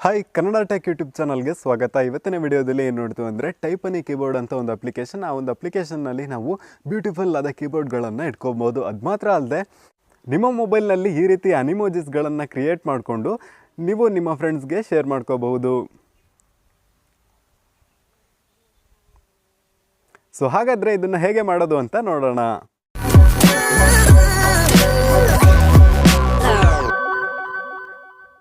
Hi Kannada tech YouTube ಚಾನಲ್ಗೆ ಸ್ವಾಗತ. ಇವತ್ತಿನ ವಿಡಿಯೋದಲ್ಲಿ ಏನು ನೋಡ್ತೀವಿ ಅಂದರೆ ಟೈಪನಿ ಕೀಬೋರ್ಡ್ ಅಂತ ಒಂದು ಅಪ್ಲಿಕೇಶನ್. ಆ ಒಂದು ಅಪ್ಲಿಕೇಶನ್ನಲ್ಲಿ ನಾವು ಬ್ಯೂಟಿಫುಲ್ ಆದ ಕೀಬೋರ್ಡ್ಗಳನ್ನು ಇಟ್ಕೋಬೋದು. ಅದು ಮಾತ್ರ ಅಲ್ಲದೆ ನಿಮ್ಮ ಮೊಬೈಲ್ನಲ್ಲಿ ಈ ರೀತಿ ಅನಿಮೋಜಿಸ್ಗಳನ್ನು ಕ್ರಿಯೇಟ್ ಮಾಡಿಕೊಂಡು ನೀವು ನಿಮ್ಮ ಫ್ರೆಂಡ್ಸ್ಗೆ ಶೇರ್ ಮಾಡ್ಕೋಬಹುದು. ಸೊ ಹಾಗಾದರೆ ಇದನ್ನು ಹೇಗೆ ಮಾಡೋದು ಅಂತ ನೋಡೋಣ.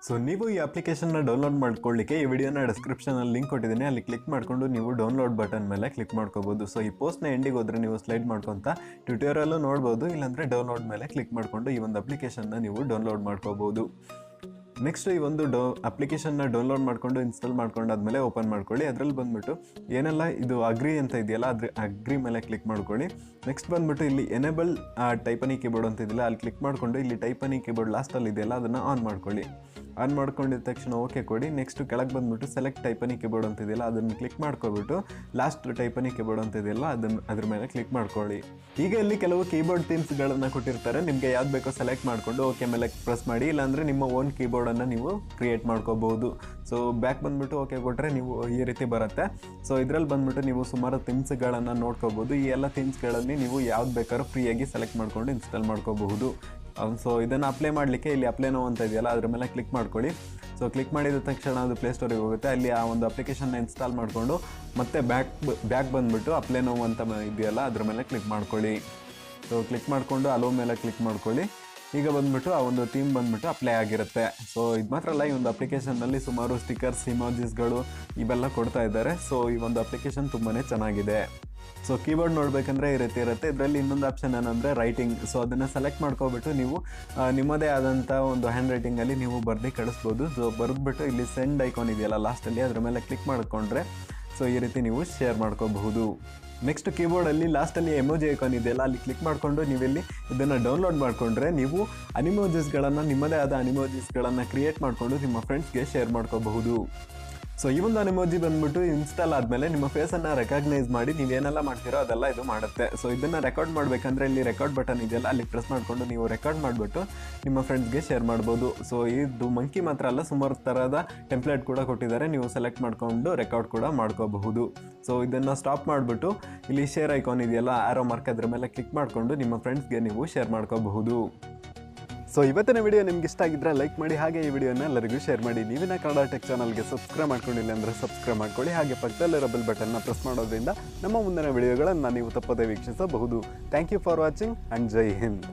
ಸೊ ನೀವು ಈ ಅಪ್ಲಿಕೇಶನ್ನ ಡೌನ್ಲೋಡ್ ಮಾಡ್ಕೊಳ್ಳಿಕ್ಕೆ ಈ ವಿಡಿಯೋನ ಡಿಸ್ಕ್ರಿಪ್ಷನಲ್ಲಿ ಲಿಂಕ್ ಕೊಟ್ಟಿದ್ದೀನಿ, ಅಲ್ಲಿ ಕ್ಲಿಕ್ ಮಾಡಿಕೊಂಡು ನೀವು ಡೌನ್ಲೋಡ್ ಬಟನ್ ಮೇಲೆ ಕ್ಲಿಕ್ ಮಾಡ್ಕೋಬೋದು. ಸೊ ಈ ಪೋಸ್ಟ್ನ ಎಂಡಿಗೆ ಹೋದರೆ ನೀವು ಸ್ಲೈಡ್ ಮಾಡ್ಕೊತ ಟ್ಯುಟೋರಿಯಲ್ಲೂ ನೋಡ್ಬೋದು, ಇಲ್ಲಾಂದರೆ ಡೌನ್ಲೋಡ್ ಮೇಲೆ ಕ್ಲಿಕ್ ಮಾಡಿಕೊಂಡು ಈ ಒಂದು ಅಪ್ಲಿಕೇಶನ್ನ ನೀವು ಡೌನ್ಲೋಡ್ ಮಾಡ್ಕೋಬೋದು. ನೆಕ್ಸ್ಟ್ ಈ ಒಂದು ಅಪ್ಲಿಕೇಶನ್ನ ಡೌನ್ಲೋಡ್ ಮಾಡಿಕೊಂಡು ಇನ್ಸ್ಟಾಲ್ ಮಾಡ್ಕೊಂಡಾದ್ಮೇಲೆ ಓಪನ್ ಮಾಡ್ಕೊಳ್ಳಿ. ಅದರಲ್ಲಿ ಬಂದುಬಿಟ್ಟು ಏನೆಲ್ಲ ಇದು ಅಗ್ರಿ ಅಂತ ಇದೆಯಲ್ಲ ಅದ್ರ ಅಗ್ರಿ ಮೇಲೆ ಕ್ಲಿಕ್ ಮಾಡ್ಕೊಳ್ಳಿ. ನೆಕ್ಸ್ಟ್ ಬಂದುಬಿಟ್ಟು ಇಲ್ಲಿ ಎನೇಬಲ್ ಟೈಪನಿ ಕೀಬೋರ್ಡ್ ಅಂತ ಇದೆಯಲ್ಲ ಅಲ್ಲಿ ಕ್ಲಿಕ್ ಮಾಡಿಕೊಂಡು ಇಲ್ಲಿ ಟೈಪನಿ ಕೀಬೋರ್ಡ್ ಲಾಸ್ಟಲ್ಲಿ ಇದೆಯಲ್ಲ ಅದನ್ನು ಆನ್ ಮಾಡ್ಕೊಳ್ಳಿ. ಆನ್ ಮಾಡ್ಕೊಂಡಿದ ತಕ್ಷಣ ಓಕೆ ಕೊಡಿ. ನೆಕ್ಸ್ಟ್ ಕೆಳಗೆ ಬಂದುಬಿಟ್ಟು ಸೆಲೆಕ್ಟ್ ಟೈಪನಿ ಕೀಬೋರ್ಡ್ ಅಂತ ಇದೆಯಲ್ಲ ಅದನ್ನು ಕ್ಲಿಕ್ ಮಾಡ್ಕೊಬಿಟ್ಟು ಲಾಸ್ಟ್ ಟೈಪನಿ ಕೀಬೋರ್ಡ್ ಅಂತ ಇದೆಯಲ್ಲ ಅದ್ರ ಮೇಲೆ ಕ್ಲಿಕ್ ಮಾಡ್ಕೊಳ್ಳಿ. ಈಗ ಇಲ್ಲಿ ಕೆಲವು ಕೀಬೋರ್ಡ್ ಥೀಮ್ಸ್ಗಳನ್ನು ಕೊಟ್ಟಿರ್ತಾರೆ, ನಿಮಗೆ ಯಾವ್ದು ಬೇಕೋ ಸೆಲೆಕ್ಟ್ ಮಾಡಿಕೊಂಡು ಓಕೆ ಮೇಲೆ ಪ್ರೆಸ್ ಮಾಡಿ, ಇಲ್ಲಾಂದರೆ ನಿಮ್ಮ ಓನ್ ಕೀಬೋರ್ಡನ್ನು ನೀವು ಕ್ರಿಯೇಟ್ ಮಾಡ್ಕೋಬಹುದು. ಸೊ ಬ್ಯಾಕ್ ಬಂದುಬಿಟ್ಟು ಓಕೆ ಕೊಟ್ಟರೆ ನೀವು ಈ ರೀತಿ ಬರುತ್ತೆ. ಸೊ ಇದರಲ್ಲಿ ಬಂದುಬಿಟ್ಟು ನೀವು ಸುಮಾರು ಥೀಮ್ಸ್ಗಳನ್ನು ನೋಡ್ಕೋಬೋದು. ಈ ಎಲ್ಲ ಥೀಮ್ಸ್ಗಳಲ್ಲಿ ನೀವು ಯಾವ್ದು ಬೇಕಾದ್ರೂ ಫ್ರೀಯಾಗಿ ಸೆಲೆಕ್ಟ್ ಮಾಡಿಕೊಂಡು ಇನ್ಸ್ಟಾಲ್ ಮಾಡ್ಕೋಬಹುದು. ಸೊ ಇದನ್ನು ಅಪ್ಲೈ ಮಾಡಲಿಕ್ಕೆ ಇಲ್ಲಿ ಅಪ್ಲೈ ನೋ ಅಂತ ಇದೆಯಲ್ಲ ಅದ್ರ ಮೇಲೆ ಕ್ಲಿಕ್ ಮಾಡ್ಕೊಳ್ಳಿ. ಸೊ ಕ್ಲಿಕ್ ಮಾಡಿದ ತಕ್ಷಣ ಅದು ಪ್ಲೇಸ್ಟೋರಿಗೆ ಹೋಗುತ್ತೆ. ಅಲ್ಲಿ ಆ ಒಂದು ಅಪ್ಲಿಕೇಶನ್ನ ಇನ್ಸ್ಟಾಲ್ ಮಾಡಿಕೊಂಡು ಮತ್ತೆ ಬ್ಯಾಕ್ ಬಂದುಬಿಟ್ಟು ಅಪ್ಲೈ ನೋ ಅಂತ ಇದೆಯಲ್ಲ ಅದ್ರ ಮೇಲೆ ಕ್ಲಿಕ್ ಮಾಡ್ಕೊಳ್ಳಿ. ಸೊ ಕ್ಲಿಕ್ ಮಾಡಿಕೊಂಡು ಅಲೋ ಮೇಲೆ ಕ್ಲಿಕ್ ಮಾಡ್ಕೊಳ್ಳಿ. ಈಗ ಬಂದುಬಿಟ್ಟು ಆ ಒಂದು ಥೀಮ್ ಬಂದುಬಿಟ್ಟು ಅಪ್ಲೈ ಆಗಿರುತ್ತೆ. ಸೊ ಇದು ಮಾತ್ರ ಅಲ್ಲ, ಈ ಒಂದು ಅಪ್ಲಿಕೇಶನ್ನಲ್ಲಿ ಸುಮಾರು ಸ್ಟಿಕರ್ಸ್, ಇಮೋಜಿಸ್ಗಳು ಇವೆಲ್ಲ ಕೊಡ್ತಾ ಇದ್ದಾರೆ. ಸೊ ಈ ಒಂದು ಅಪ್ಲಿಕೇಶನ್ ತುಂಬಾ ಚೆನ್ನಾಗಿದೆ. ಸೊ ಕೀಬೋರ್ಡ್ ನೋಡಬೇಕಂದ್ರೆ ಈ ರೀತಿ ಇರುತ್ತೆ. ಇದರಲ್ಲಿ ಇನ್ನೊಂದು ಆಪ್ಷನ್ ಏನಂದರೆ ರೈಟಿಂಗ್. ಸೊ ಅದನ್ನು ಸೆಲೆಕ್ಟ್ ಮಾಡ್ಕೊಬಿಟ್ಟು ನೀವು ನಿಮ್ಮದೇ ಆದಂಥ ಒಂದು ಹ್ಯಾಂಡ್ ರೈಟಿಂಗಲ್ಲಿ ನೀವು ಬರೆದು ಕಳಿಸ್ಬೋದು. ಸೊ ಬರೆದ್ಬಿಟ್ಟು ಇಲ್ಲಿ ಸೆಂಡ್ ಐಕಾನ್ ಇದೆಯಲ್ಲ ಲಾಸ್ಟಲ್ಲಿ ಅದ್ರ ಮೇಲೆ ಕ್ಲಿಕ್ ಮಾಡಿಕೊಂಡ್ರೆ ಸೊ ಈ ರೀತಿ ನೀವು ಶೇರ್ ಮಾಡ್ಕೋಬಹುದು. ನೆಕ್ಸ್ಟ್ ಕೀಬೋರ್ಡಲ್ಲಿ ಲಾಸ್ಟಲ್ಲಿ ಎಮೋಜಿ ಐಕಾನ್ ಇದೆಯಲ್ಲ ಅಲ್ಲಿ ಕ್ಲಿಕ್ ಮಾಡಿಕೊಂಡು ನೀವಿಲ್ಲಿ ಇದನ್ನು ಡೌನ್ಲೋಡ್ ಮಾಡಿಕೊಂಡ್ರೆ ನೀವು ಅನಿಮೋಜಿಸ್ಗಳನ್ನು, ನಿಮ್ಮದೇ ಆದ ಅನಿಮೋಜಿಸ್ಗಳನ್ನು ಕ್ರಿಯೇಟ್ ಮಾಡಿಕೊಂಡು ನಿಮ್ಮ ಫ್ರೆಂಡ್ಸ್ಗೆ ಶೇರ್ ಮಾಡ್ಕೋಬಹುದು. ಸೊ ಈ ಒಂದು ಅನಿಮೋಜಿ ಬಂದ್ಬಿಟ್ಟು ಇನ್ಸ್ಟಾಲ್ ಆದಮೇಲೆ ನಿಮ್ಮ ಫೇಸನ್ನು ರೆಕಗ್ನೈಸ್ ಮಾಡಿ ನೀವೇನೆಲ್ಲ ಮಾಡ್ತೀರೋ ಅದೆಲ್ಲ ಇದು ಮಾಡುತ್ತೆ. ಸೊ ಇದನ್ನು ರೆಕಾರ್ಡ್ ಮಾಡಬೇಕಂದ್ರೆ ಇಲ್ಲಿ ರೆಕಾರ್ಡ್ ಬಟನ್ ಇದೆಯಲ್ಲ ಅಲ್ಲಿ ಪ್ರೆಸ್ ಮಾಡಿಕೊಂಡು ನೀವು ರೆಕಾರ್ಡ್ ಮಾಡಿಬಿಟ್ಟು ನಿಮ್ಮ ಫ್ರೆಂಡ್ಸ್ಗೆ ಶೇರ್ ಮಾಡ್ಬೋದು. ಸೊ ಇದು ಮಂಕಿ ಮಾತ್ರ ಅಲ್ಲ, ಸುಮಾರು ಥರದ ಟೆಂಪ್ಲೇಟ್ ಕೂಡ ಕೊಟ್ಟಿದ್ದಾರೆ, ನೀವು ಸೆಲೆಕ್ಟ್ ಮಾಡಿಕೊಂಡು ರೆಕಾರ್ಡ್ ಕೂಡ ಮಾಡ್ಕೋಬಹುದು. ಸೊ ಇದನ್ನು ಸ್ಟಾಪ್ ಮಾಡಿಬಿಟ್ಟು ಇಲ್ಲಿ ಶೇರ್ ಐಕಾನ್ ಇದೆಯಲ್ಲ ಆರೋ ಮಾರ್ಕ್ ಅದ್ರ ಮೇಲೆ ಕ್ಲಿಕ್ ಮಾಡಿಕೊಂಡು ನಿಮ್ಮ ಫ್ರೆಂಡ್ಸ್ಗೆ ನೀವು ಶೇರ್ ಮಾಡ್ಕೋಬಹುದು. ಸೊ ಇವತ್ತಿನ ವಿಡಿಯೋ ನಿಮ್ಗೆ ಇಷ್ಟ ಆಗಿದ್ದರೆ ಲೈಕ್ ಮಾಡಿ, ಹಾಗೆ ಈ ವಿಡಿಯೋನ ಎಲ್ಲರಿಗೂ ಶೇರ್ ಮಾಡಿ. ನೀವಿನ ಕನ್ನಡ ಟೆಕ್ ಚಾನಲ್ಗೆ ಸಬ್ಸ್ಕ್ರೈಬ್ ಮಾಡ್ಕೊಂಡಿಲ್ಲ ಅಂದರೆ ಸಬ್ಸ್ಕ್ರೈಬ್ ಮಾಡ್ಕೊಳ್ಳಿ. ಹಾಗೆ ಪಕ್ಕದಲ್ಲಿರೋ ಬೆಲ್ ಬಟನ್ನ ಪ್ರೆಸ್ ಮಾಡೋದ್ರಿಂದ ನಮ್ಮ ಮುಂದಿನ ವಿಡಿಯೋಗಳನ್ನು ನೀವು ತಪ್ಪದೇ ವೀಕ್ಷಿಸಬಹುದು. Thank you for watching and Jai Hind.